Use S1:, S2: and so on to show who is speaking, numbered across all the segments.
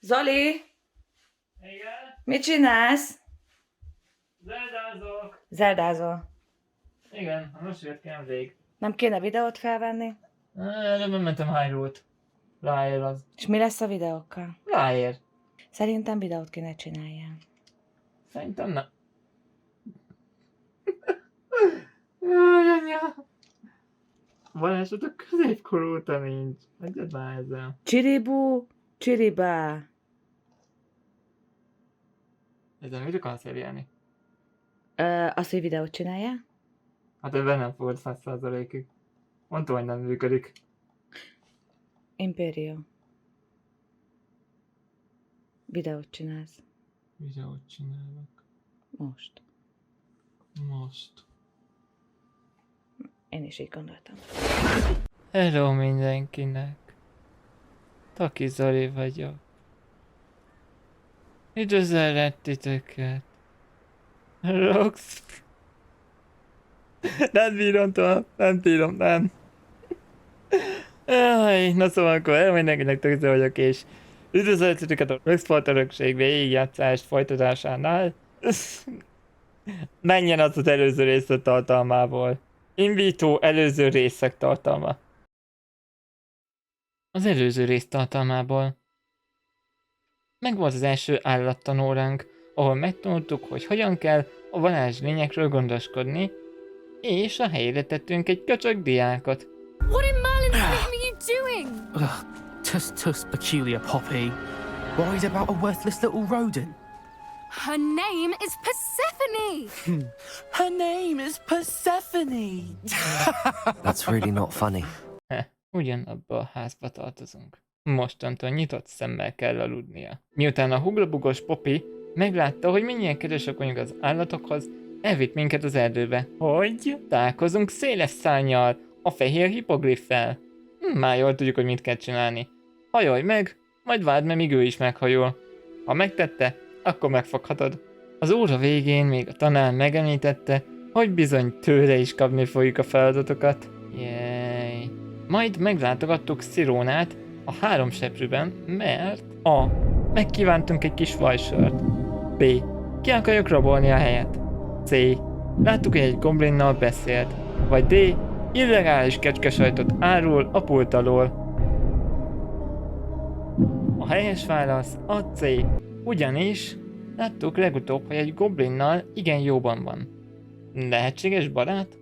S1: Zoli!
S2: Igen?
S1: Mit csinálsz?
S2: Zeldázok!
S1: Zeldázol.
S2: Igen, most jött ki nemrég.
S1: Nem kéne videót felvenni?
S2: Nem mentem hányrót. Ráér az.
S1: És mi lesz a videókkal?
S2: Ráér.
S1: Szerintem videót kéne csináljál.
S2: Szerintem nem. Jaj, anya. Van esetleg középkorú óta nincs. Hagyjad már ezzel.
S1: Csiribú, csiribá.
S2: Ezzel mit akarsz elérni?
S1: Azt, hogy videót csináljál?
S2: Hát ebben nem fogod 100%-ig. Mondtam, hogy nem működik.
S1: Impérió. Videót csinálsz.
S2: Videót csinálok.
S1: Most.
S2: Most.
S1: Én is így gondoltam.
S2: Hello mindenkinek. Takizoli vagyok. Üdvözöllek titeket. Rox. Nem bírom tovább, nem bírom, nem. Jaj, na szóval akkor mindenkinek Takizoli vagyok, és üdvözöllek titeket a Rox Örökség végigjátszás folytatásánál. Menjen az az előző részek tartalmából. Invító előző részek tartalma. Az előző rész tartalmából. Megvolt az első állattanóránk, ahol megtanultuk, hogy hogyan kell a varázslényekről gondoskodni, és a helyre tettünk egy köcsög diákot.
S3: What in Merlin's name are you doing?
S4: Tus peculiar Poppy. Worried about a worthless little rodent?
S3: Her name is Persephone!
S4: Her name is Persephone! That's really not funny.
S2: Ugyanabba a házba tartozunk. Mostantól nyitott szemmel kell aludnia. Miután a huglabugos Poppy meglátta, hogy mennyien kedvesek vagyunk az állatokhoz, elvitt minket az erdőbe. Hogy? Találkozunk széles szárnnyal, a fehér hipogliffel. Már jól tudjuk, hogy mit kell csinálni. Hajolj meg, majd várd meg, míg ő is meghajol. Ha megtette, akkor megfoghatod. Az óra végén még a tanár megemlítette, hogy bizony tőle is kapni fogjuk a feladatokat. Jéj. Majd meglátogattuk Szirónát a 3 seprűben, mert A. Megkívántunk egy kis vajsört. B. Ki akarjuk rabolni a helyet. C. Láttuk, hogy egy goblinnal beszélt. Vagy D. Illegális kecskesajtot árul a pult alól. A helyes válasz a C. Ugyanis láttuk legutóbb, hogy egy goblinnal igen jóban van. Lehetséges barát?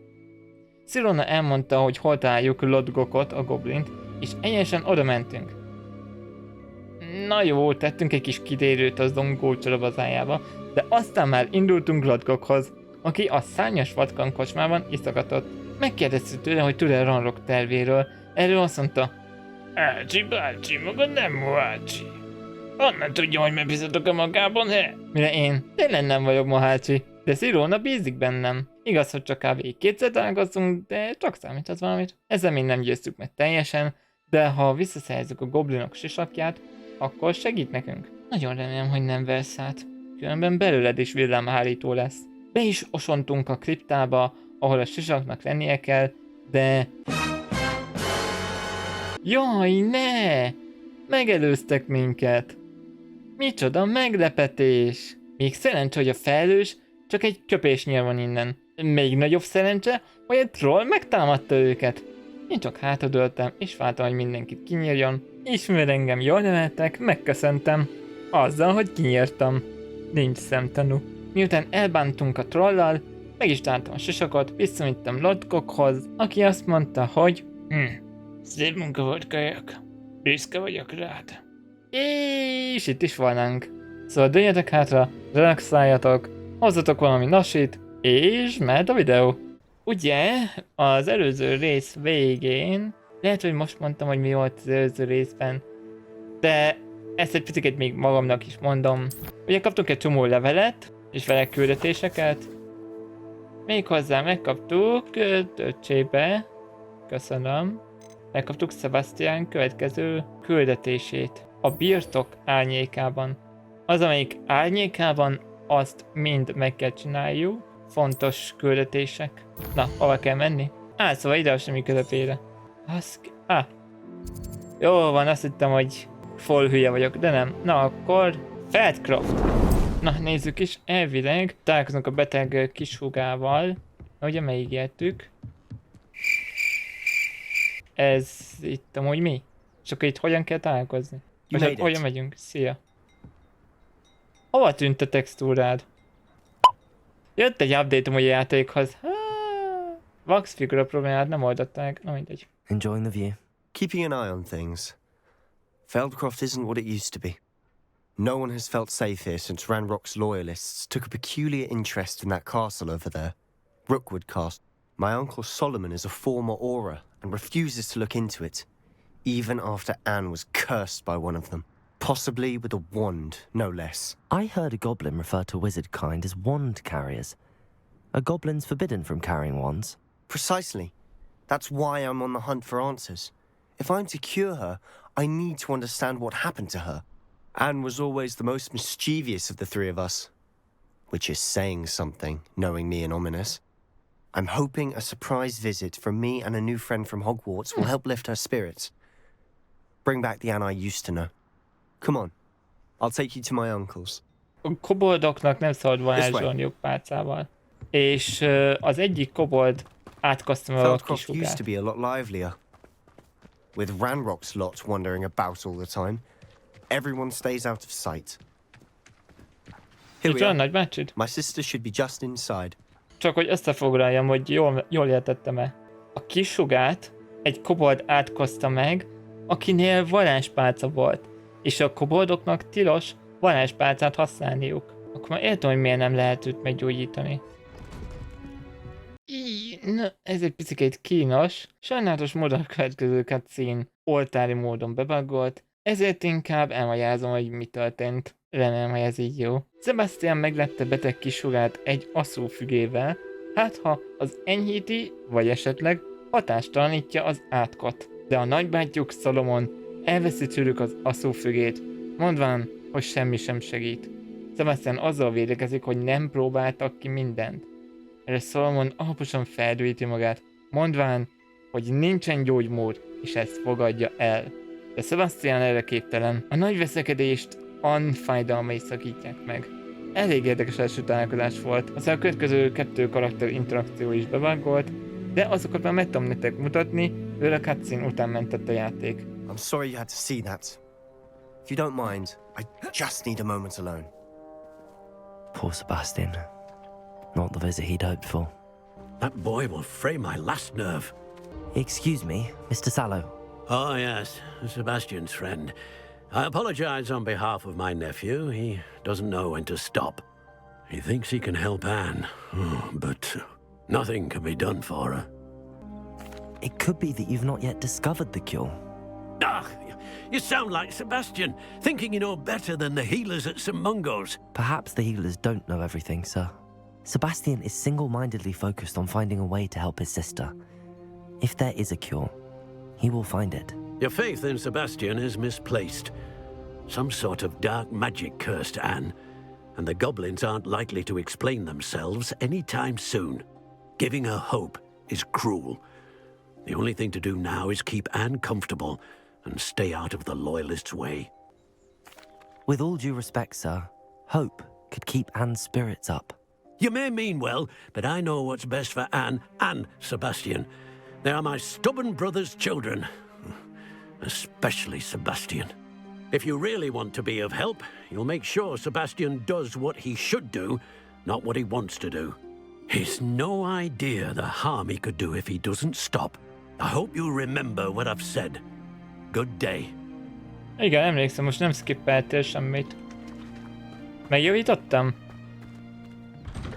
S2: Szilona elmondta, hogy hol találjuk Lodgokot, a goblint, és egyenesen oda mentünk. Na jó, tettünk egy kis kidérőt az Dongó csodabazájába, de aztán már indultunk Lodgokhoz, aki a szárnyas vatkan kocsmában iszogatott. Megkérdeztük tőle, hogy tud-e Ranrock tervéről, erről azt mondta: Ácsi bácsi, maga nem mohácsi. Honnan tudja, hogy megbízhatok-e magában, he? Mire én tényleg nem vagyok mohácsi, de Szilona bízik bennem. Igaz, hogy csak kb. 2-szer találkoztunk, de csak számít az valamit. Ezzel még nem győztük meg teljesen, de ha visszaszerezzük a goblinok sisakját, akkor segít nekünk. Nagyon remélem, hogy nem versz át. Különben belőled is villámhárító lesz. Be is osontunk a Kriptába, ahol a sisaknak lennie kell, de... Jaj, ne! Megelőztek minket! Micsoda meglepetés! Még szerencse, hogy a felelős csak egy köpésnyire van innen. Még nagyobb szerencse, hogy egy troll megtámadta őket. Én csak hátradőltem, és vártam, hogy mindenkit kinyírjon. Ismer engem, jól neveltek, megköszöntem. Azzal, hogy kinyírtam. Nincs szemtanú. Miután elbántunk a trollal, meg is találtam a sisakot, visszavittem Lodgokhoz, aki azt mondta, hogy szép munka volt, kajak. Büszke vagyok rád. És itt is volnánk. Szóval dőljetek hátra, relaxáljatok, hozzatok valami nasit, és mehet a videó. Ugye, az előző rész végén, lehet, hogy most mondtam, hogy mi volt az előző részben, de ezt egy picit még magamnak is mondom. Ugye kaptunk egy csomó levelet, és vele küldetéseket. Méghozzá megkaptuk töltsébe, köszönöm, megkaptuk Sebastian következő küldetését. A bírtok árnyékában. Az, amelyik árnyékában, azt mind meg kell csináljuk. Fontos küldetések. Na, hova kell menni? Szóval ide a semmi közepére. Jó van, azt hittem, hogy full hülye vagyok, de nem. Na akkor Feldcraft. Na nézzük is, elvileg találkozunk a beteg kishugával. Ugye megígértük. Ez itt amúgy mi? És akkor itt hogyan kell találkozni? Vagy hogyan megyünk? Szia. Hova tűnt a textúrád? Jött egy update-om a játékhoz. Vax figura problémád nem oldott meg. Na mindegy.
S5: Enjoying the view.
S6: Keeping an eye on things. Feldcroft isn't what it used to be. No one has felt safe here since Ranrock's loyalists took a peculiar interest in that castle over there. Rookwood Castle. My uncle Solomon is a former Auror and refuses to look into it, even after Anne was cursed by one of them. Possibly with a wand, no less.
S5: I heard a goblin refer to wizard kind as wand carriers. Are goblins forbidden from carrying wands?
S6: Precisely. That's why I'm on the hunt for answers. If I'm to cure her, I need to understand what happened to her. Anne was always the most mischievous of the three of us. Which is saying something, knowing me and ominous. I'm hoping a surprise visit from me and a new friend from Hogwarts will help lift her spirits. Bring back the Anne I used to know. Come on, I'll take you to my uncle's.
S2: A koboldoknak nem szabad varázsolniuk pálcával. És az egyik kobold átkasztom a
S6: Feldcroft used
S2: kisugát.
S6: to be a lot livelier. With Ranrock's lot wandering about all the time, everyone stays out of sight. Here
S2: Itt
S6: we
S2: van
S6: are.
S2: nagybácsid?
S6: My sister should be just inside.
S2: Csak hogy összefoglaljam, hogy jól értettem-e. A kisugát egy kobold átkozta meg, akinél varázspálca volt. És a koboldoknak tilos varázspálcát használniuk. Akkor már értem, hogy miért nem lehet őt meggyógyítani. Na, ez egy picit kínos. Sajnálatos módon a következő cutscene oltári módon bebaggolt, ezért inkább elmagyarázom, hogy mi történt. Remélem, hogy ez így jó. Sebastian meglepte beteg kisugát egy aszófügével, hát ha az enyhíti, vagy esetleg hatástalanítja az átkot. De a nagybátyjuk Solomon elveszi tőlük az aszófügét, mondván, hogy semmi sem segít. Sebastian azzal védekezik, hogy nem próbáltak ki mindent. Erre Solomon alaposan feldújíti magát, mondván, hogy nincsen gyógymód, és ezt fogadja el. De Sebastian erre képtelen. A nagy veszekedést Anne fájdalmai szakítják meg. Elég érdekes első találkozás volt, aztán a következő 2 karakter interakció is bevaggolt, de azokat már meg tudom nektek mutatni, őre a cutscene után mentett a játék.
S6: I'm sorry you had to see that. If you don't mind, I just need a moment alone.
S5: Poor Sebastian. Not the visit he'd hoped for.
S7: That boy will fray my last nerve.
S5: Excuse me, Mr. Sallow.
S7: Oh, yes, Sebastian's friend. I apologize on behalf of my nephew. He doesn't know when to stop. He thinks he can help Anne, but nothing can be done for her.
S5: It could be that you've not yet discovered the cure.
S7: Ah, you sound like Sebastian, thinking you know better than the healers at St. Mungo's.
S5: Perhaps the healers don't know everything, sir. Sebastian is single-mindedly focused on finding a way to help his sister. If there is a cure, he will find it.
S7: Your faith in Sebastian is misplaced. Some sort of dark magic cursed Anne, and the goblins aren't likely to explain themselves anytime soon. Giving her hope is cruel. The only thing to do now is keep Anne comfortable and stay out of the Loyalists' way.
S5: With all due respect, sir, hope could keep Anne's spirits up.
S7: You may mean well, but I know what's best for Anne and Sebastian. They are my stubborn brother's children. Especially Sebastian. If you really want to be of help, you'll make sure Sebastian does what he should do, not what he wants to do. He's no idea the harm he could do if he doesn't stop. I hope you remember what I've said. Good day.
S2: Igen, emlékszem, most nem skippeltél semmit. Megjavítottam?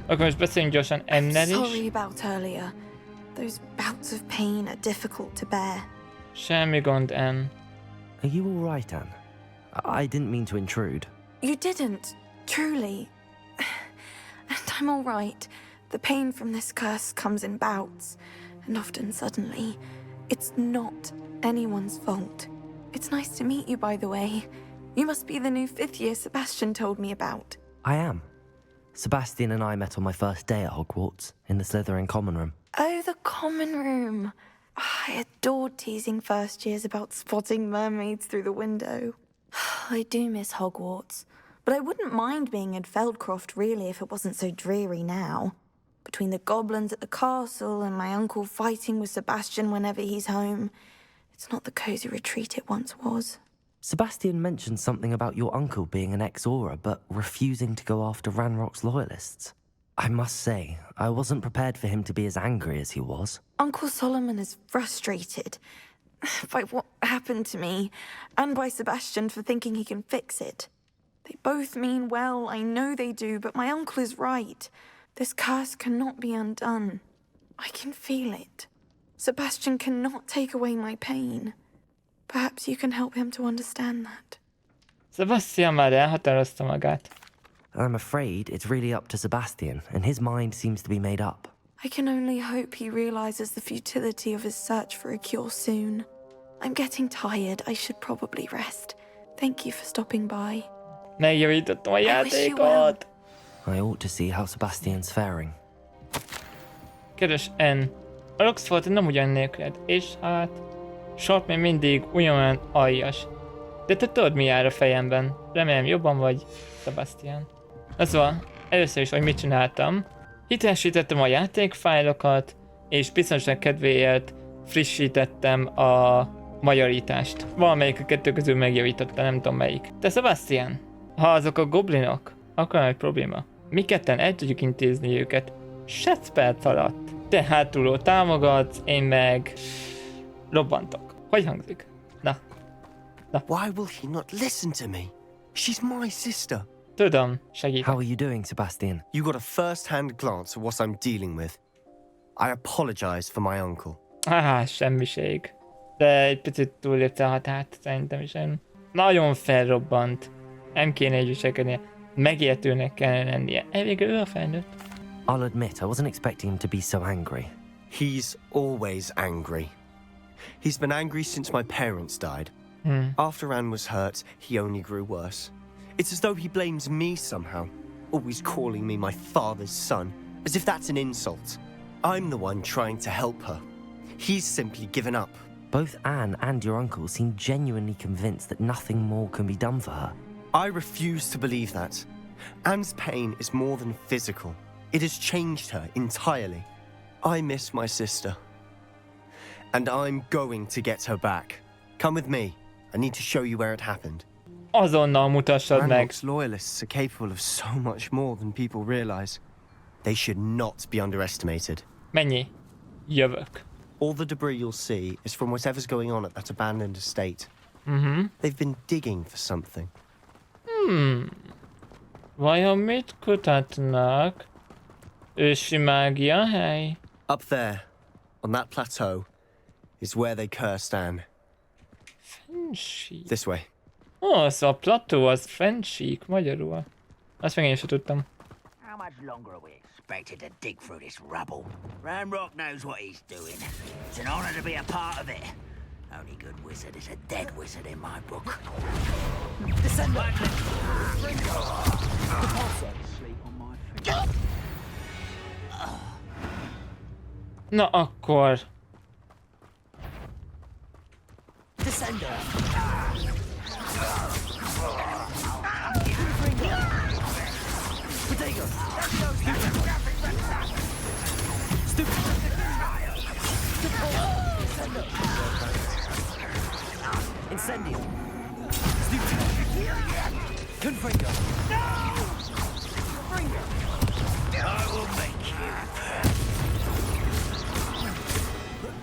S2: Akkor most beszéljünk gyorsan Ennel is.
S8: Sorry about earlier. Those bouts of pain are difficult to bear.
S2: Semmi gond, Anne.
S5: Are you all right, Anne? I didn't mean to intrude.
S8: You didn't, truly. And I'm all right. The pain from this curse comes in bouts, and often suddenly. It's not anyone's fault. It's nice to meet you, by the way. You must be the new 5th year Sebastian told me about.
S5: I am. Sebastian and I met on my first day at Hogwarts, in the Slytherin common room.
S8: Oh, the common room. I adored teasing first years about spotting mermaids through the window. I do miss Hogwarts, but I wouldn't mind being in Feldcroft really if it wasn't so dreary now. Between the goblins at the castle and my uncle fighting with Sebastian whenever he's home, it's not the cozy retreat it once was.
S5: Sebastian mentioned something about your uncle being an ex-Auror, but refusing to go after Ranrock's loyalists. I must say, I wasn't prepared for him to be as angry as he was.
S8: Uncle Solomon is frustrated by what happened to me, and by Sebastian for thinking he can fix it. They both mean well, I know they do, but my uncle is right. This curse cannot be undone. I can feel it. Sebastian cannot take away my pain. Perhaps you can help him to understand that.
S2: Sebastian már elhatározta magát.
S5: I'm afraid it's really up to Sebastian, and his mind seems to be made up.
S8: I can only hope he realizes the futility of his search for a cure soon. I'm getting tired. I should probably rest. Thank you for stopping by.
S2: Megjavítottam a
S8: wish you
S2: játékot!
S5: I ought to see how Sebastian's faring.
S2: Kedves N. A Roxford nem ugyan nélküled, és hát... Short még mindig ugyanolyan aljas. De te tudod, mi jár a fejemben. Remélem jobban vagy, Sebastian. Szóval, először is, hogy mit csináltam. Hitelesítettem a játékfájlokat, és biztonság kedvéért frissítettem a magyarítást. Valamelyik a kettő közül megjavította, nem tudom melyik. Te Sebastian, ha azok a goblinok, akkor nem egy probléma. Mi ketten el tudjuk intézni őket 6 perc alatt. Te hátulról támogatsz, én meg robbantok. Hogy hangzik? Na.
S6: Why will he not listen to me? She's my sister.
S2: Tudom, segítek.
S5: How are you doing, Sebastian?
S6: You got a first-hand glance at what I'm dealing with. I apologize for my uncle.
S2: Semmiség. De egy picit túllépte a határt, szerintem is. Nagyon felrobbant. Nem kéne így viselkednie. Megértőnek kellene lennie. Elég ő a felnőtt.
S5: I'll admit, I wasn't expecting him to be so angry.
S6: He's always angry. He's been angry since my parents died. After Anne was hurt, he only grew worse. It's as though he blames me somehow, always calling me my father's son, as if that's an insult. I'm the one trying to help her. He's simply given up.
S5: Both Anne and your uncle seem genuinely convinced that nothing more can be done for her.
S6: I refuse to believe that. Anne's pain is more than physical. It has changed her entirely. I miss my sister. And I'm going to get her back. Come with me. I need to show you where it happened.
S2: Azonnal mutassad meg.
S6: Ranrock's loyalists are capable of so much more than people realize. They should not be underestimated.
S2: Mennyi? Jövök.
S6: All the debris you'll see is from whatever's going on at that abandoned estate. They've been digging for something.
S2: Vajon mit kutatnak? Ősi mágia hely?
S6: Up there, on that plateau, is where they cursed Anne.
S2: Fensík.
S6: This way.
S2: Szóval a plató az fensík, magyarul. Azt meg én sem tudtam.
S9: How much longer are we expected to dig through this rubble? Ranrock knows what he's doing. It's an honor to be a part of it. Only good wizard is a dead wizard in my book. Descend back.
S2: Na akkor...
S9: Descender.
S4: Potato. Incendio. Confringo.
S9: I will make you.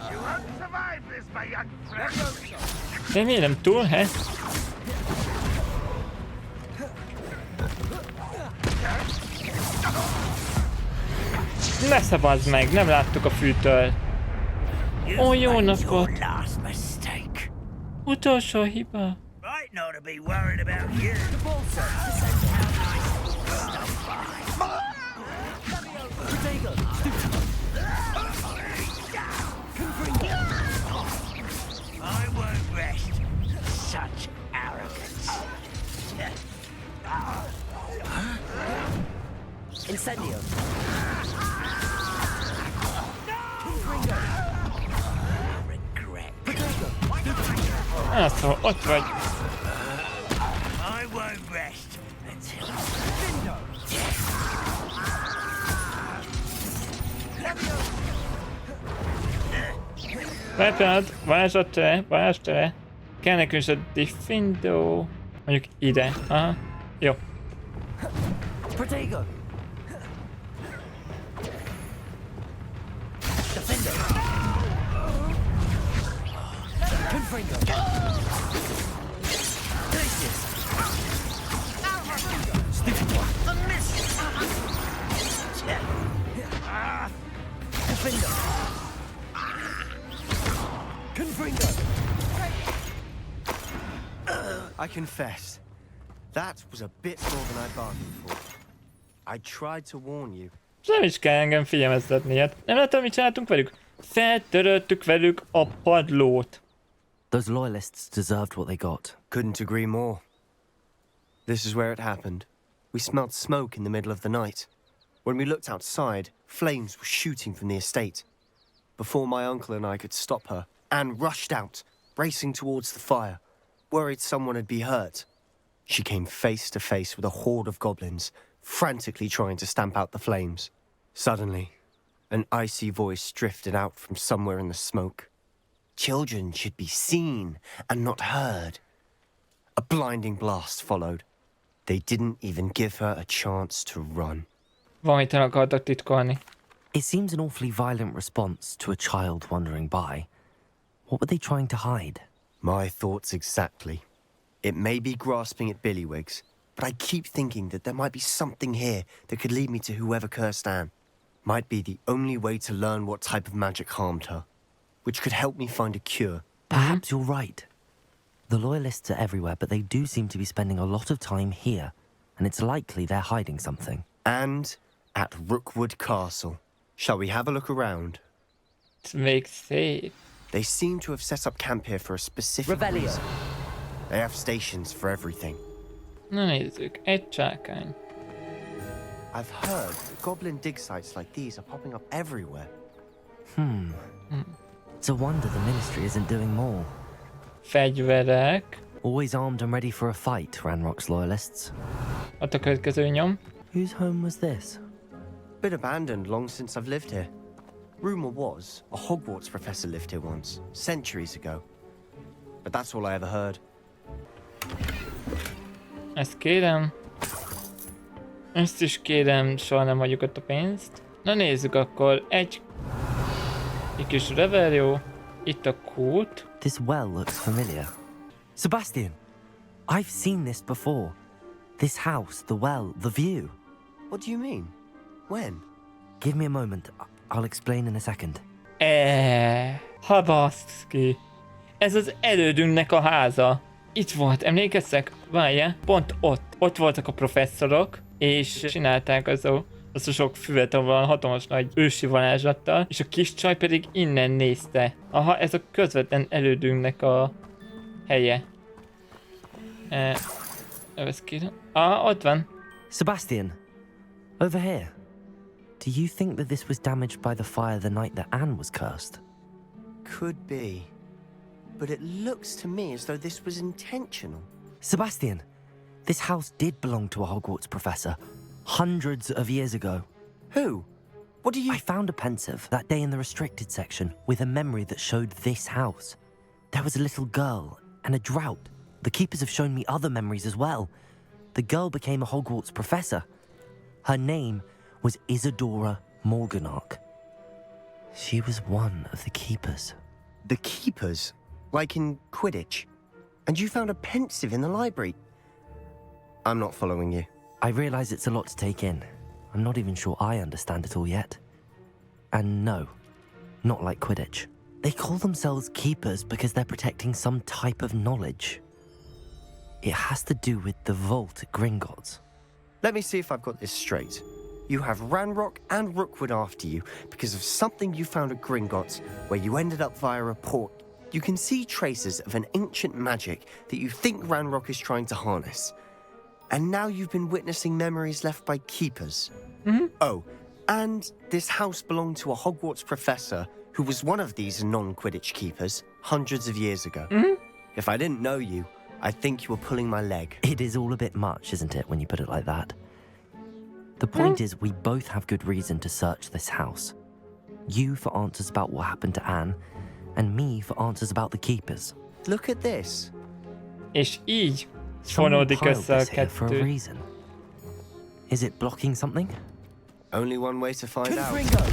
S9: You won't survive this, my young friend.
S2: Remélem túl, he? Ne szabadj meg, nem láttuk a fűtől. Ó, jó napot! Utolsó hiba.
S9: Right not to be worried about you. I won't rest. Such arrogance.
S4: Incendio.
S9: Regret.
S2: Szóval ott vagy.
S9: won't rest until...
S2: Pillanat, varázslattere. Kell nekünk is a Diffindo. Mondjuk ide. Aha. Jó.
S5: Protego! Defender! Confringo! Delicious! Stupid one! Defender! Confringo!
S6: I confess, that was a bit more than I bargained for. I tried to warn you.
S2: Nem is kell engem figyelmeztetni ilyet. Nem láttam, mit csináltunk velük? Feltöröltük velük a padlót.
S5: Those loyalists deserved what they got.
S6: Couldn't agree more. This is where it happened. We smelled smoke in the middle of the night. When we looked outside, flames were shooting from the estate. Before my uncle and I could stop her, Anne rushed out, racing towards the fire, worried someone had been hurt. She came face to face with a horde of goblins, frantically trying to stamp out the flames. Suddenly, an icy voice drifted out from somewhere in the smoke. Children should be seen and not heard. A blinding blast followed. They didn't even give her a chance to run.
S2: Valamit el akartak titkolni.
S5: It seems an awfully violent response to a child wandering by. What were they trying to hide?
S6: My thoughts exactly. It may be grasping at billywhigs, but I keep thinking that there might be something here that could lead me to whoever cursed Anne. Might be the only way to learn what type of magic harmed her, which could help me find a cure.
S5: Perhaps you're right. The loyalists are everywhere, but they do seem to be spending a lot of time here, and it's likely they're hiding something.
S6: And at Rookwood Castle. Shall we have a look around?
S2: It makes safe.
S6: They seem to have set up camp here for a specific reason. They have stations for everything.
S2: Na nézzük, egy csákány.
S6: I've heard that goblin dig sites like these are popping up everywhere.
S5: It's a wonder the ministry isn't doing more.
S2: Fegyverek.
S5: Always armed and ready for a fight, Ranrock's loyalists.
S2: Ott a következő nyom.
S5: Whose home was this?
S6: Been abandoned long since I've lived here. Rumor was a Hogwarts professor lived here once, centuries ago. But that's all I ever heard.
S2: Ezt kérem. Ezt is kérem, soha nem hagyjuk ott a pénzt. Na nézzük akkor, egy kis reverjó. Itt a kút.
S5: This well looks familiar. Sebastian! I've seen this before. This house, the well, the view.
S6: What do you mean? When?
S5: Give me a moment. I'll explain in a second.
S2: Ha baszki. Ez az elődünknek a háza. Itt volt, emlékeztek? Várjál, pont ott voltak a professzorok, és csinálták azt a sok füvet, ahol hatalmas nagy ősi varázslattal, és a kis csaj pedig innen nézte. Aha, ez a közvetlen elődünknek a helye. Ezt kérem. Ott van.
S5: Sebastian, over here. Do you think that this was damaged by the fire the night that Anne was cursed?
S6: Could be. But it looks to me as though this was intentional.
S5: Sebastian, this house did belong to a Hogwarts professor hundreds of years ago.
S6: Who? What do you...
S5: I found a pensive that day in the restricted section with a memory that showed this house. There was a little girl and a drought. The keepers have shown me other memories as well. The girl became a Hogwarts professor. Her name was Isadora Morganach. She was one of the keepers.
S6: The keepers? Like in Quidditch? And you found a pensive in the library? I'm not following you.
S5: I realize it's a lot to take in. I'm not even sure I understand it all yet. And no, not like Quidditch. They call themselves keepers because they're protecting some type of knowledge. It has to do with the vault at Gringotts.
S6: Let me see if I've got this straight. You have Ranrock and Rookwood after you because of something you found at Gringotts, where you ended up via a port. You can see traces of an ancient magic that you think Ranrock is trying to harness. And now you've been witnessing memories left by keepers. Oh, and this house belonged to a Hogwarts professor who was one of these non-Quidditch keepers hundreds of years ago. If I didn't know you, I think you were pulling my leg.
S5: It is all a bit much, isn't it, when you put it like that? The point is, we both have good reason to search this house. You for answers about what happened to Anne, and me for answers about the keepers.
S6: Look at this.
S2: És így
S5: Someone
S2: fonódik
S5: piled
S2: össze a
S5: this here for a
S2: kettő.
S5: reason. Is it blocking something?
S6: Only one way to find out.
S5: Confringo!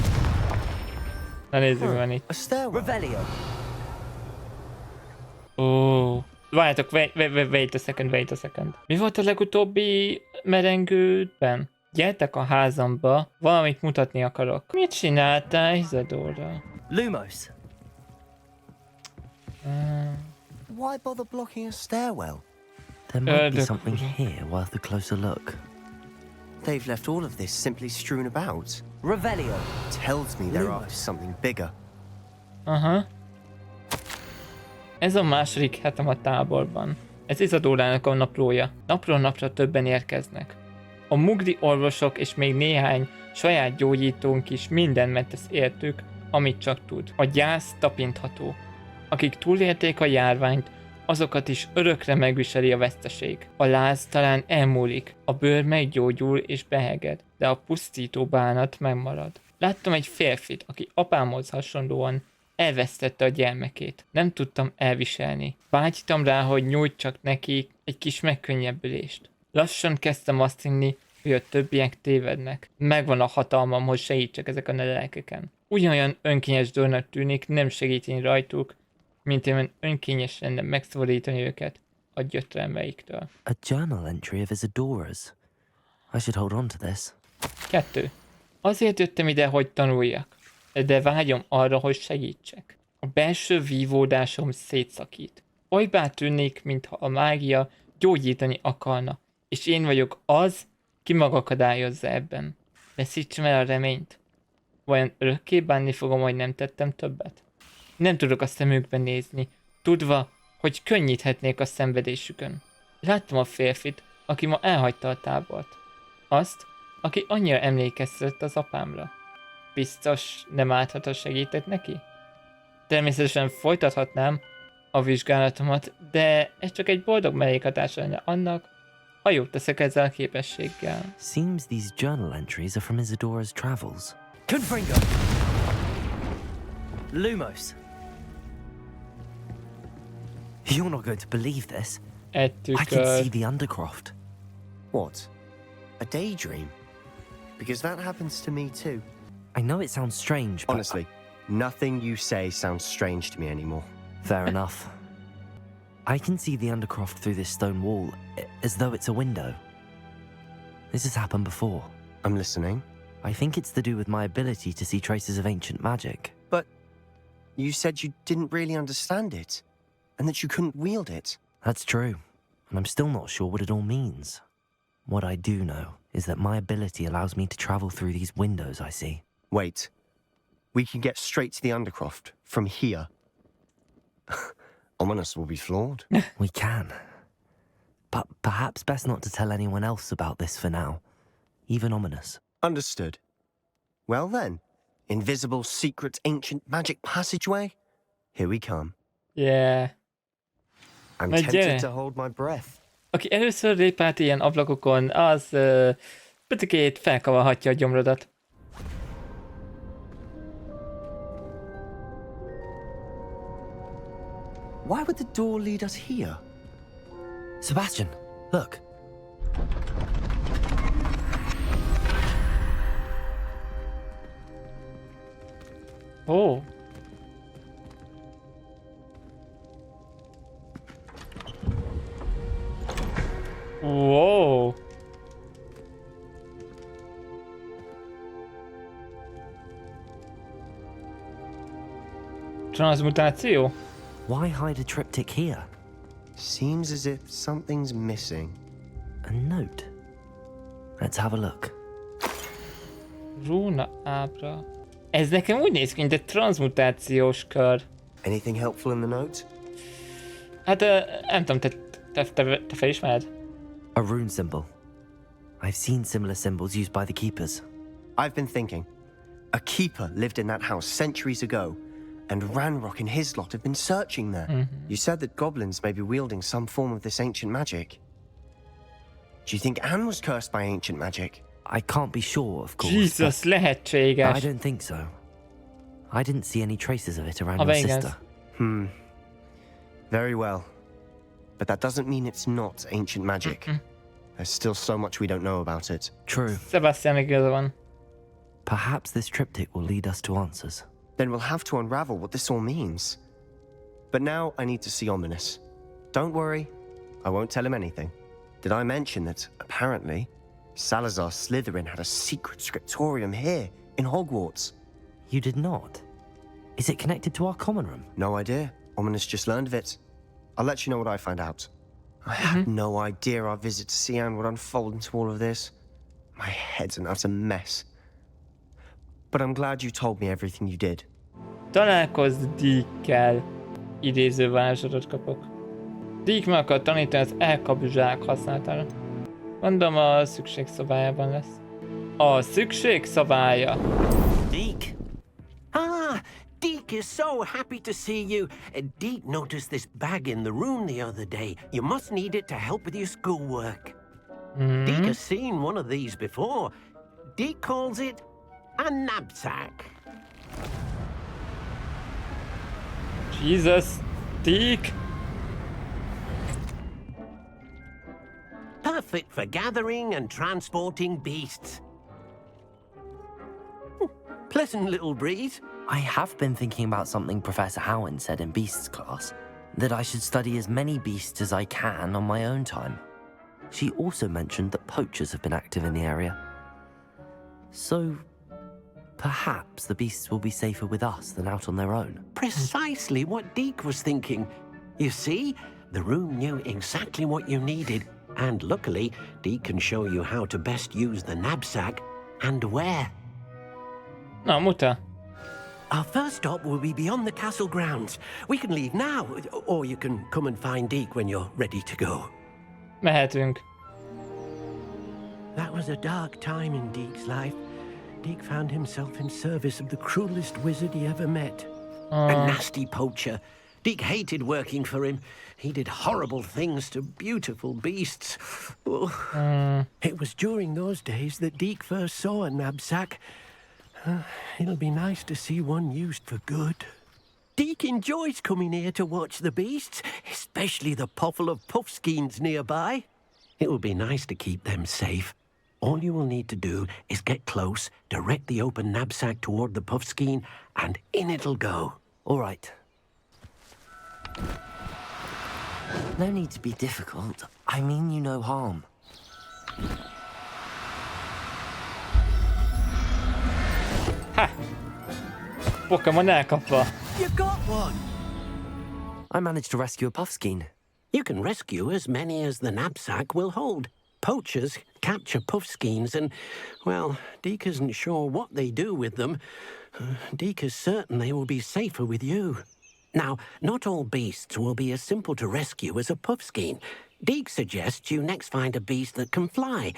S2: Na nézzük, van itt.
S6: A stairwell.
S5: Revelio!
S2: Ó, várjátok, wait a second. Mi volt a legutóbbi merengőben? Gyertek a házamba, valamit mutatni akarok. Mit csináltál, Isadora?
S5: Lumos!
S6: Why bother blocking a stairwell?
S5: There might be
S2: the-
S5: something here worth a closer look.
S6: They've left all of this simply strewn about.
S5: Revelio!
S6: Tells me they're
S5: Lumos.
S6: after something bigger.
S2: Aha. Ez a második hetem a táborban. Ez Isadorának a naplója. Napról napra többen érkeznek. A mugdi orvosok és még néhány saját gyógyítónk is mindent megtesz értük, amit csak tud. A gyász tapintható. Akik túlélték a járványt, azokat is örökre megviseli a veszteség. A láz talán elmúlik, a bőr meggyógyul és beheged, de a pusztító bánat megmarad. Láttam egy férfit, aki apámhoz hasonlóan elvesztette a gyermekét. Nem tudtam elviselni. Vágytam rá, hogy nyújtsak neki egy kis megkönnyebbülést. Lassan kezdtem azt hinni, hogy a többiek tévednek. Megvan a hatalmam, hogy segítsek ezeken a lelkeken. Ugyanolyan önkényes dolognak tűnik nem segíteni rajtuk, mint én önkényes lenne megszabadítani őket a gyötrelmeiktől.
S5: A journal entry of Isadora's. I should hold on to this.
S2: 2. Azért jöttem ide, hogy tanuljak, de vágyom arra, hogy segítsek. A belső vívódásom szétszakít. Olybá tűnik, mintha a mágia gyógyítani akarna, és én vagyok az, ki megakadályozza ebben. Veszítsem el a reményt. Vajon örökké bánni fogom, hogy nem tettem többet? Nem tudok a szemükbe nézni, tudva, hogy könnyíthetnék a szenvedésükön. Láttam a férfit, aki ma elhagyta a tábort. Azt, aki annyira emlékeztetett az apámra. Biztos nem árthat, ha segített neki? Természetesen folytathatnám a vizsgálatomat, de ez csak egy boldog mellékhatása lenne annak, ha jót teszek ezzel a képességgel.
S5: Seems these journal entries are from Isadora's travels. Confringo! Lumos! You're not going to believe this.
S2: Egy
S5: I can
S2: tükör.
S5: see the Undercroft.
S6: What? A daydream? Because that happens to me too.
S5: I know it sounds strange, but...
S6: Honestly, nothing you say sounds strange to me anymore.
S5: Fair enough. I can see the Undercroft through this stone wall, as though it's a window. This has happened before.
S6: I'm listening.
S5: I think it's to do with my ability to see traces of ancient magic.
S6: But you said you didn't really understand it, and that you couldn't wield it.
S5: That's true, and I'm still not sure what it all means. What I do know is that my ability allows me to travel through these windows I see.
S6: Wait. We can get straight to the Undercroft from here. Ominous will be flawed.
S5: We can. But perhaps best not to tell anyone else about this for now. Even Ominous.
S6: Understood. Well then, invisible, secret, ancient magic passageway? Here we come.
S2: Yeah.
S6: I'm
S2: Majd gyere.
S6: tempted to hold my breath.
S2: Aki először lép át ilyen ablakokon, az picikét felkavarhatja a gyomrodat.
S6: Why would the door lead us here?
S5: Sebastian, look.
S2: Ó. Wow. Transmutáció?
S5: Why hide a triptych here?
S6: Seems as if something's missing.
S5: A note. Let's have a look.
S2: Rúna ábra. Ez nekem úgy néz ki, mint egy transmutációs kör.
S6: Anything helpful in the note?
S2: Hát nem tudom, te felismered?
S5: A rune symbol. I've seen similar symbols used by the keepers.
S6: I've been thinking. A keeper lived in that house centuries ago, and Ranrock and his lot have been searching there. You said that goblins may be wielding some form of this ancient magic. Do you think Anne was cursed by ancient magic?
S5: I can't be sure, of course.
S2: Jesus,
S5: but
S2: lehetséges.
S5: I don't think so. I didn't see any traces of it around
S2: Oh,
S5: your
S2: igaz.
S5: sister.
S6: Very well. But that doesn't mean it's not ancient magic. There's still so much we don't know about it.
S5: True.
S2: Sebastian igaza van.
S5: Perhaps this triptych will lead us to answers.
S6: Then we'll have to unravel what this all means. But now I need to see Ominous. Don't worry, I won't tell him anything. Did I mention that, apparently, Salazar Slytherin had a secret scriptorium here, in Hogwarts?
S5: You did not? Is it connected to our common room?
S6: No idea. Ominous just learned of it. I'll let you know what I find out. I had no idea our visit to Sian would unfold into all of this. My head's an utter mess. But I'm glad you told me everything you did.
S2: Találkozz Deekkel. Idéző varázslatot kapok. Deek meg akar tanítani az elkap-zsák használatára. Mondom, a szükségszobájában lesz. A szükségszobája.
S7: Deek. Ah, Deek is so happy to see you. Deek noticed this bag in the room the other day. You must need it to help with your schoolwork. Deek has seen one of these before. Deek calls it a knapsack.
S2: Jesus, Deek.
S7: Perfect for gathering and transporting beasts. Pleasant little breeze.
S5: I have been thinking about something Professor Howard said in Beasts class, that I should study as many beasts as I can on my own time. She also mentioned that poachers have been active in the area. So, perhaps the beasts will be safer with us than out on their own.
S7: Precisely what Deek was thinking. You see, the room knew exactly what you needed, and luckily, Deek can show you how to best use the knapsack and where.
S2: Na, muta.
S7: Our first stop will be beyond the castle grounds. We can leave now, or you can come and find Deek when you're ready to go.
S2: Mehetünk.
S7: That was a dark time in Deek's life. Deek found himself in service of the cruelest wizard he ever met. A nasty poacher. Deek hated working for him. He did horrible things to beautiful beasts. It was during those days that Deek first saw a knapsack. It'll be nice to see one used for good. Deek enjoys coming here to watch the beasts, especially the poffle of puffskeins nearby. It will be nice to keep them safe. All you will need to do is get close, direct the open knapsack toward the puffskein, and in it'll go.
S5: All right. No need to be difficult. I mean you no harm.
S2: Ha! Pokémon elkapva.
S7: You got one!
S5: I managed to rescue a puffskein.
S7: You can rescue as many as the knapsack will hold. Poachers capture puffskeins and, well, Deek isn't sure what they do with them. Deek is certain they will be safer with you. Now, not all beasts will be as simple to rescue as a puffskein. Deek suggests you next find a beast that can fly.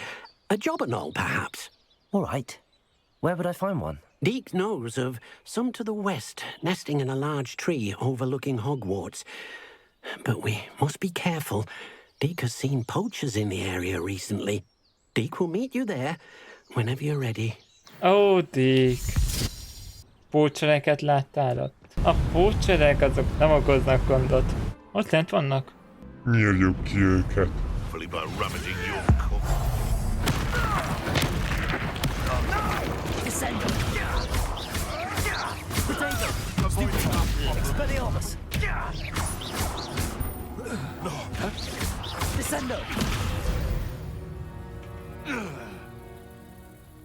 S7: A jobberknoll, perhaps.
S5: All right. Where would I find one?
S7: Deek knows of some to the west, nesting in a large tree overlooking Hogwarts. But we must be careful. Deek has seen poachers in the area recently. Deek will meet you there whenever you're ready.
S2: Ó, Deek. Pócsereket láttál ott? A pócserek azok nem okoznak gondot. Ott lent vannak.
S10: Nyírjuk ki őket.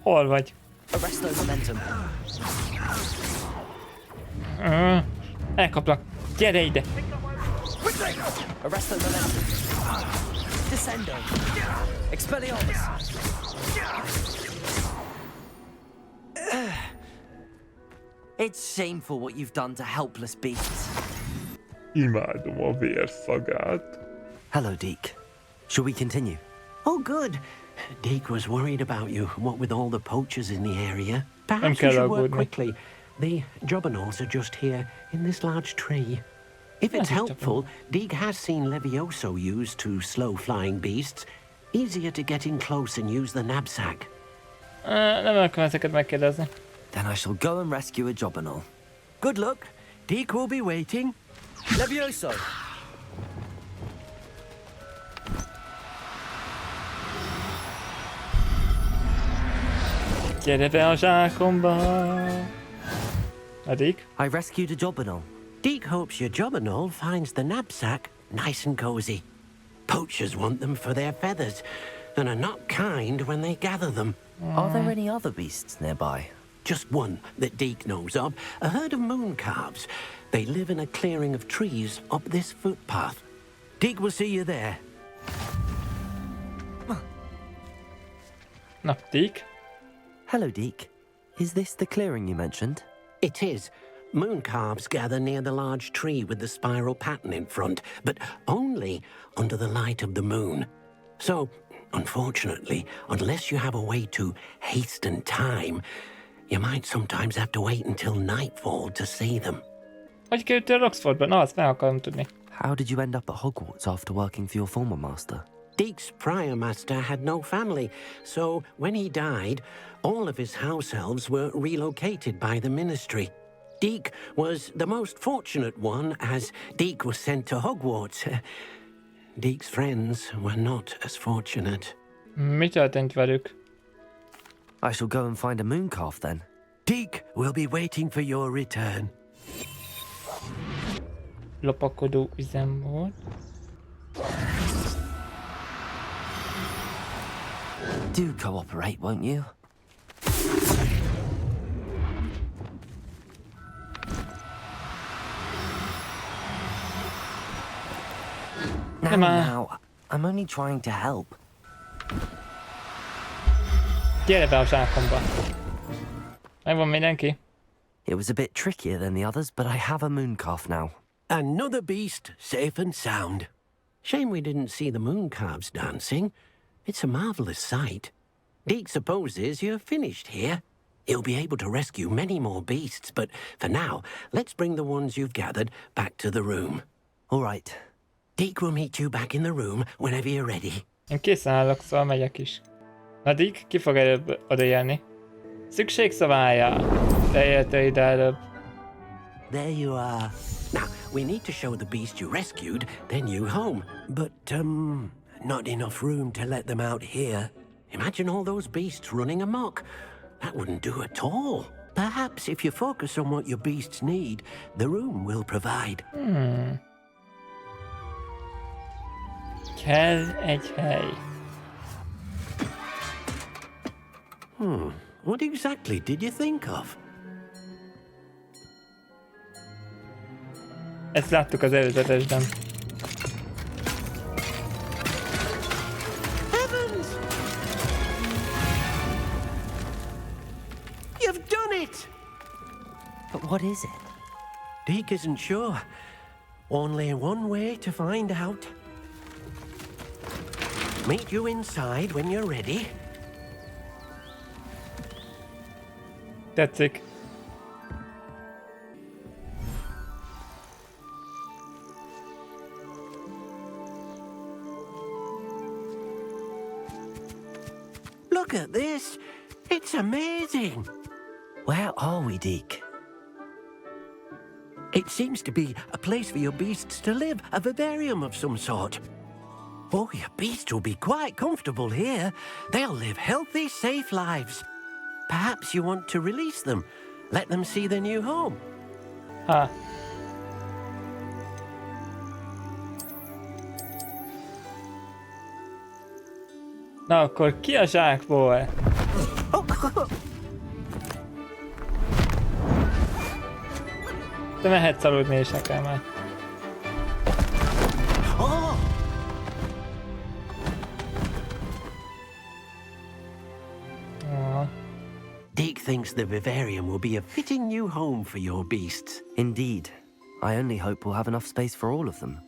S2: Hol vagy?
S5: Arresto momentum.
S2: Elkaplak. Gyere ide.
S5: Arresto momentum. Descendo. Expelliarmus. It's shameful what you've done to helpless beasts.
S10: Imádom a vérszagát.
S5: Hello, Deek. Shall we continue?
S7: Oh, good. Deek was worried about you, what with all the poachers in the area. Perhaps we should work quickly. The jobberknolls are just here in this large tree. If it's helpful, Deek has seen Levioso used to slow flying beasts. Easier to get in close and use the knapsack.
S2: Nem akarom ezeket megkérdezni.
S5: Then I shall go and rescue a jobberknoll.
S7: Good luck. Deek will be waiting.
S6: Levioso!
S2: Gyere be a zsákomba! A Deek?
S5: I rescued a jobberknoll.
S7: Deek hopes your jobberknoll finds the knapsack nice and cozy. Poachers want them for their feathers and are not kind when they gather them.
S5: Are there any other beasts nearby?
S7: Just one that Deek knows of, a herd of moon calves. They live in a clearing of trees up this footpath. Deek will see you there.
S2: Na, Deek?
S5: Hello, Deek. Is this the clearing you mentioned?
S7: It is. Moon calves gather near the large tree with the spiral pattern in front, but only under the light of the moon. So, unfortunately, unless you have a way to hasten time, you might sometimes have to wait until nightfall to see them.
S2: Hogy kerültél Oxfordba? Na, azt meg akarom tudni.
S5: How did you end up at Hogwarts after working for your former master?
S7: Deek's prior master had no family, so when he died, all of his house elves were relocated by the ministry. Deek was the most fortunate one, as Deek was sent to Hogwarts. Deek's friends were not as fortunate.
S2: Mi történt velük?
S5: I shall go and find a moon calf then.
S7: Deek will be waiting for your return.
S2: Lopakodó üzem volt.
S5: Do cooperate, won't you? Now, I'm only trying to help.
S2: Gyere be a zsákomba. Megvan mindenki?
S5: It was a bit trickier than the others, but I have a moon calf now.
S7: Another beast, safe and sound. Shame we didn't see the moon calves dancing. It's a marvelous sight. Deek supposes you're finished here. He'll be able to rescue many more beasts, but for now, let's bring the ones you've gathered back to the room.
S5: All right.
S7: Deek will meet you back in the room whenever you're ready.
S2: Én készen állok, szóval megyek is. Na Deek, ki fog előbb odaérni? Szükségszabálya! Te érte ide előbb.
S7: There you are. Now, we need to show the beast you rescued their new home. But, not enough room to let them out here. Imagine all those beasts running amok. That wouldn't do at all. Perhaps if you focus on what your beasts need, the room will provide.
S2: Kell egy hely.
S7: What exactly did you think of?
S2: Ezt láttuk az előzetesben.
S7: Heavens! You've done it!
S5: But what is it?
S7: Deek isn't sure. Only one way to find out. Meet you inside when you're ready.
S2: Tetszik.
S7: Look at this. It's amazing.
S5: Where are we, Deek?
S7: It seems to be a place for your beasts to live, a vivarium of some sort. Oh, your beasts will be quite comfortable here. They'll live healthy, safe lives. Perhaps you want to release them. Let them see their new home.
S2: Ha. Na akkor ki a zsákból? Te mehetsz aludni is nekem már.
S7: Deek thinks the vivarium will be a fitting new home for your beasts.
S5: Indeed. I only hope we'll have enough space for all of them.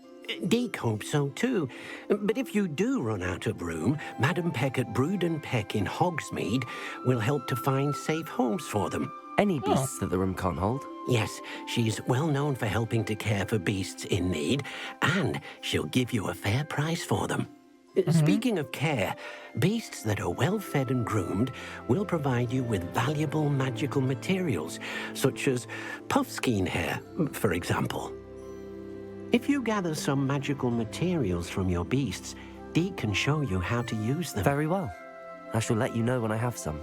S7: Deek hopes so too. But if you do run out of room, Madam Peck at Brood and Peck in Hogsmeade will help to find safe homes for them.
S5: Any beasts that the room can't hold?
S7: Yes, she's well known for helping to care for beasts in need, and she'll give you a fair price for them. Speaking of care, beasts that are well fed and groomed will provide you with valuable magical materials, such as puffskein hair, for example. If you gather some magical materials from your beasts, Deek can show you how to use them.
S5: Very well. I shall let you know when I have some.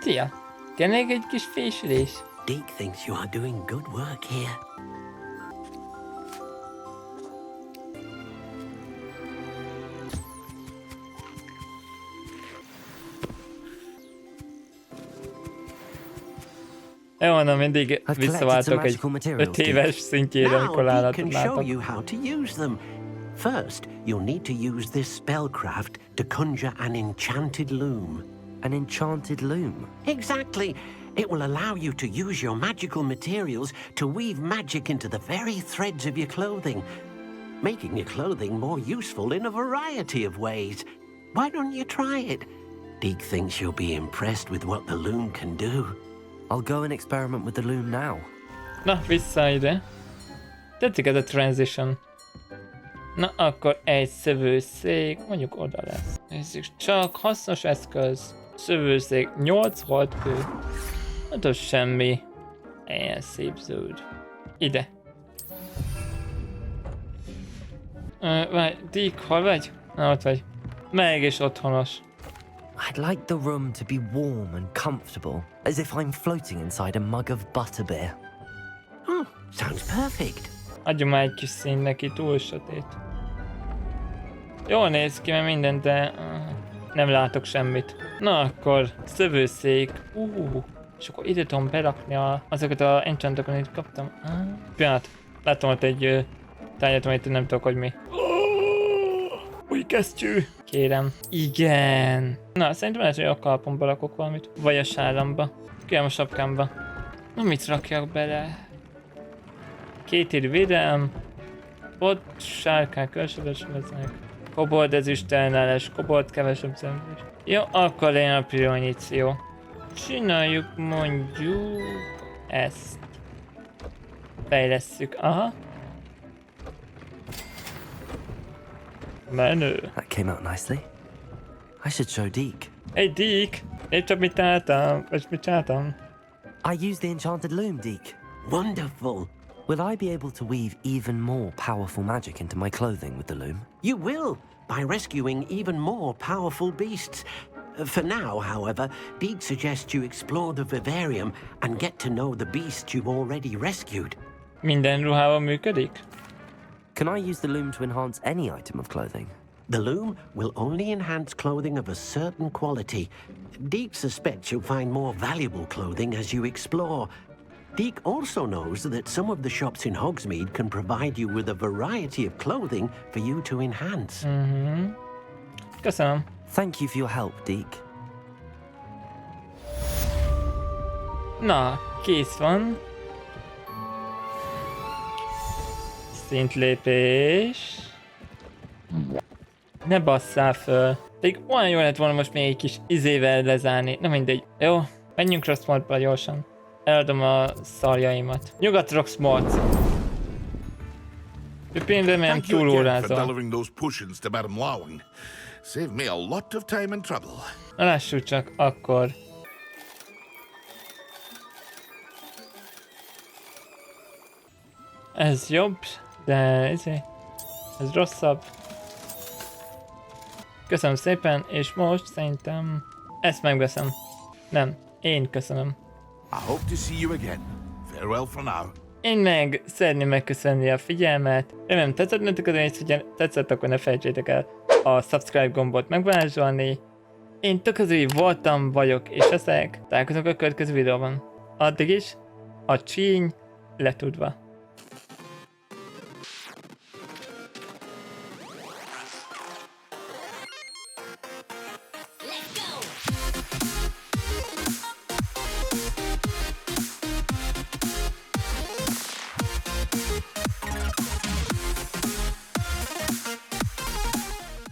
S2: Szia! Tényleg egy kis fésülés?
S7: Deek thinks you are doing good work here.
S2: Jó, mondom, mindig visszaváltok egy 5 éves szintjére, amikor állatot
S7: Now Deek can show
S2: látok.
S7: you how to use them. First, you'll need to use this spellcraft to conjure an enchanted loom.
S5: An enchanted loom?
S7: Exactly. It will allow you to use your magical materials to weave magic into the very threads of your clothing, making your clothing more useful in a variety of ways. Why don't you try it? Deek thinks you'll be impressed with what the loom can do.
S5: I'll go and experiment with the loom now.
S2: Na, vissza ide. Tetszik ez a transition. Na, akkor egy szövőszék, mondjuk oda lesz. Nézzük, csak hasznos eszköz. Szövőszék, 8 holdkő. Hát az semmi. Ilyen szép zöld. Ide. Várj, Deek, hol vagy? Na, ott vagy. Mégis otthonos.
S5: I'd like the room to be warm and comfortable, as if I'm floating inside a mug of butterbeer.
S7: Oh, sounds perfect.
S2: Adjunk már egy kis szín neki, túl sötét. Jól néz ki, mert mindent, de nem látok semmit. Na akkor, szövőszék. És akkor ide tudom berakni azokat a enchantokat, amit kaptam. Pillanat, látom ott egy tárgyat, amit nem tudok, hogy mi. Új kesztyű! Kérem. Igen. Na, szerintem lehet, hogy a kalpomba rakok valamit. Vagy a sáramba. Kérem a sapkámba. Na, mit rakjak bele? 2 ér védelem. Ott sárkák, különösen lesznek. Kobold ezüst ellenállás, kobold kevesebb szenvedés. Jó, akkor legyen a pironyíció. Csináljuk mondjuk ezt. Fejlesszük, aha. Menő.
S5: That came out nicely. I should show Deek.
S2: Hey Deek! Én csak mit csináltam? Vagy mit csináltam?
S5: I used the enchanted loom, Deek.
S7: Wonderful.
S5: Will I be able to weave even more powerful magic into my clothing with the loom?
S7: You will, by rescuing even more powerful beasts. For now, however, Deek suggests you explore the vivarium and get to know the beasts you've already rescued.
S2: Minden ruhával működik?
S5: Can I use the loom to enhance any item of clothing?
S7: The loom will only enhance clothing of a certain quality. Deek suspects you'll find more valuable clothing as you explore. Deek also knows that some of the shops in Hogsmeade can provide you with a variety of clothing for you to enhance.
S2: Köszönöm.
S5: Thank you for your help, Deek.
S2: Na, kész van. Szintlépés. Ne basszál föl. Pedig olyan jó lett volna most még egy kis izével lezárni. Na mindegy. Jó, menjünk Roxmortba gyorsan. Eladom a szarjaimat. Nyugat Roxmort. Pipin, remélem túlórázol. Na lássuk csak akkor. Ez jobb, de ez rosszabb. Köszönöm szépen, és most szerintem ezt megveszem. Nem, én köszönöm. Én meg szeretném megköszönni a figyelmet. Remélem tetszett nektek az egész, hogyha tetszett, akkor ne felejtsétek el a subscribe gombot megvarázsolni. Én takizoli voltam, vagyok és leszek. Találkozunk a következő videóban. Addig is a csíny letudva.